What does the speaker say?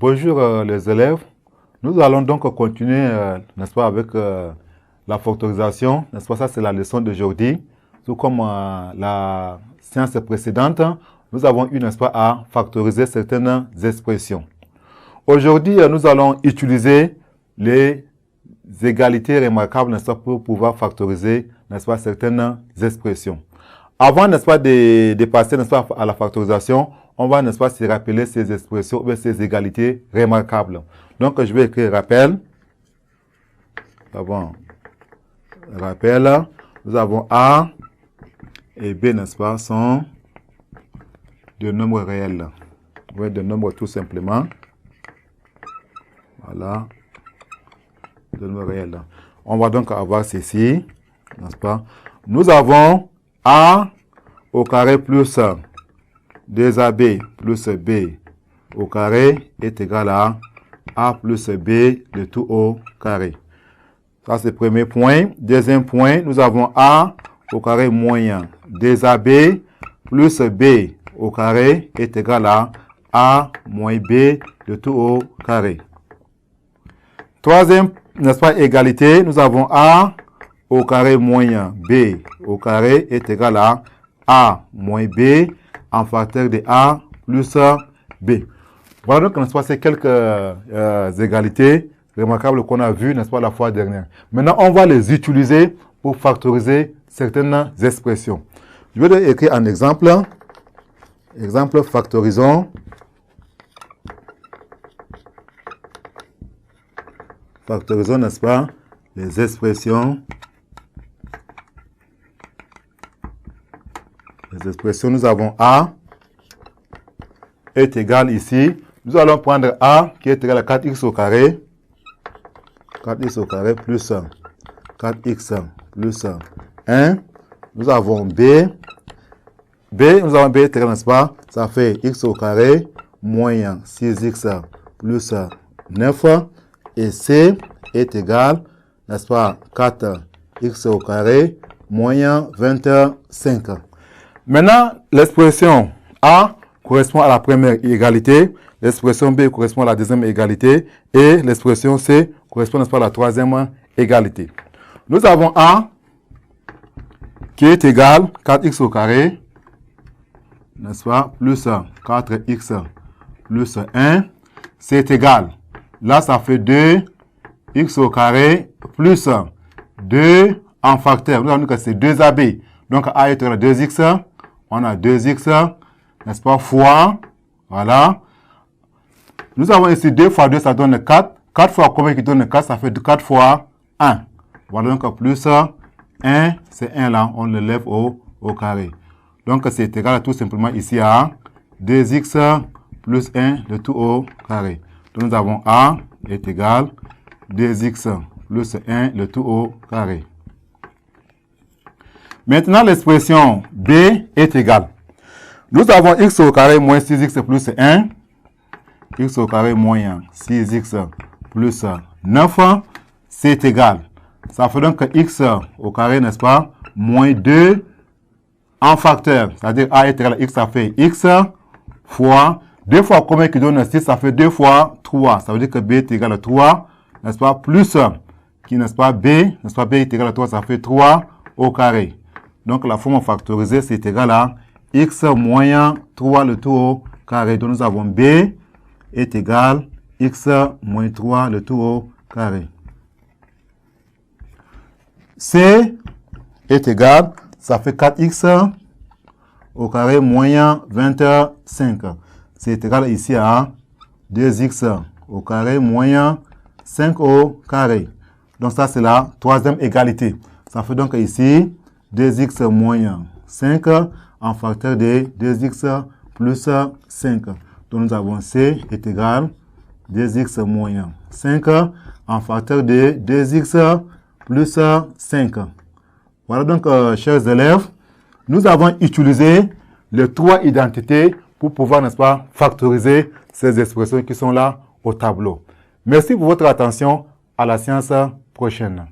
Bonjour les élèves. Nous allons donc continuer, n'est-ce pas, avec la factorisation. N'est-ce pas, ça c'est la leçon d'aujourd'hui. Tout comme la séance précédente, nous avons eu, n'est-ce pas, à factoriser certaines expressions. Aujourd'hui, nous allons utiliser les égalités remarquables, n'est-ce pas, pour pouvoir factoriser, n'est-ce pas, certaines expressions. Avant, n'est-ce pas, de passer, n'est-ce pas, à la factorisation, on va, n'est-ce pas, se rappeler ces expressions ou ces égalités remarquables. Donc, je vais écrire rappel. Rappel. Nous avons A et B, n'est-ce pas, sont de nombres réels. Oui, de nombres tout simplement. Voilà. De nombres réels. On va donc avoir ceci, n'est-ce pas. Nous avons A au carré plus 2AB plus B au carré est égal à A plus B le tout au carré. Ça, c'est le premier point. Deuxième point, nous avons A au carré moins 2AB plus B au carré est égal à A moins B le tout au carré. Troisième, n'est-ce pas, égalité, nous avons A au carré moins B au carré est égal à A moins B en facteur de A plus B. Voilà donc, n'est-ce pas, c'est quelques égalités remarquables qu'on a vues, n'est-ce pas, la fois dernière. Maintenant, on va les utiliser pour factoriser certaines expressions. Je vais les écrire en exemple. Exemple, factorisons. Factorisons, n'est-ce pas, les expressions. Les expressions, nous avons A est égal ici. Nous allons prendre A qui est égal à 4x au carré. 4x au carré plus 4x plus 1. Nous avons B. Nous avons B est égal, n'est-ce pas? Ça fait x au carré moins 6x plus 9. Et C est égal, n'est-ce pas, 4x au carré moins 25. Maintenant, l'expression A correspond à la première égalité, l'expression B correspond à la deuxième égalité et l'expression C correspond, n'est-ce pas, à la troisième égalité. Nous avons A qui est égal 4x au carré, n'est-ce pas, plus 4x plus 1, c'est égal. Là, ça fait 2x au carré plus 2 en facteur. Nous avons dit que c'est 2AB. Donc, A est égal à 2x. On a 2x, n'est-ce pas, fois, voilà. Nous avons ici 2 fois 2, ça donne 4. 4 fois combien qui donne 4? Ça fait 4 fois 1. Voilà, donc plus 1, c'est 1 là, on le lève au carré. Donc, c'est égal à tout simplement ici à 2x plus 1, le tout au carré. Donc, nous avons A est égal 2x plus 1, le tout au carré. Maintenant, l'expression B est égale. Nous avons x au carré moins 6x plus 1. X au carré moins 6x plus 9. C'est égal. Ça fait donc x au carré, n'est-ce pas, moins 2 en facteur. C'est-à-dire A est égal à x, ça fait x fois 2 fois combien qui donne 6, ça fait 2 fois 3. Ça veut dire que B est égal à 3, n'est-ce pas, plus, qui n'est-ce pas, B, n'est-ce pas, B est égal à 3, ça fait 3 au carré. Donc, la forme factorisée, c'est égal à x moins 3 le tout au carré. Donc, nous avons B est égal x moins 3 le tout au carré. C est égal, ça fait 4x au carré moins 25. C'est égal ici à 2x au carré moins 5 au carré. Donc, ça, c'est la troisième égalité. Ça fait donc ici 2x moins 5 en facteur de 2x plus 5. Donc, nous avons C est égal 2x moins 5 en facteur de 2x plus 5. Voilà donc, chers élèves, nous avons utilisé les trois identités pour pouvoir, n'est-ce pas, factoriser ces expressions qui sont là au tableau. Merci pour votre attention. À la séance prochaine.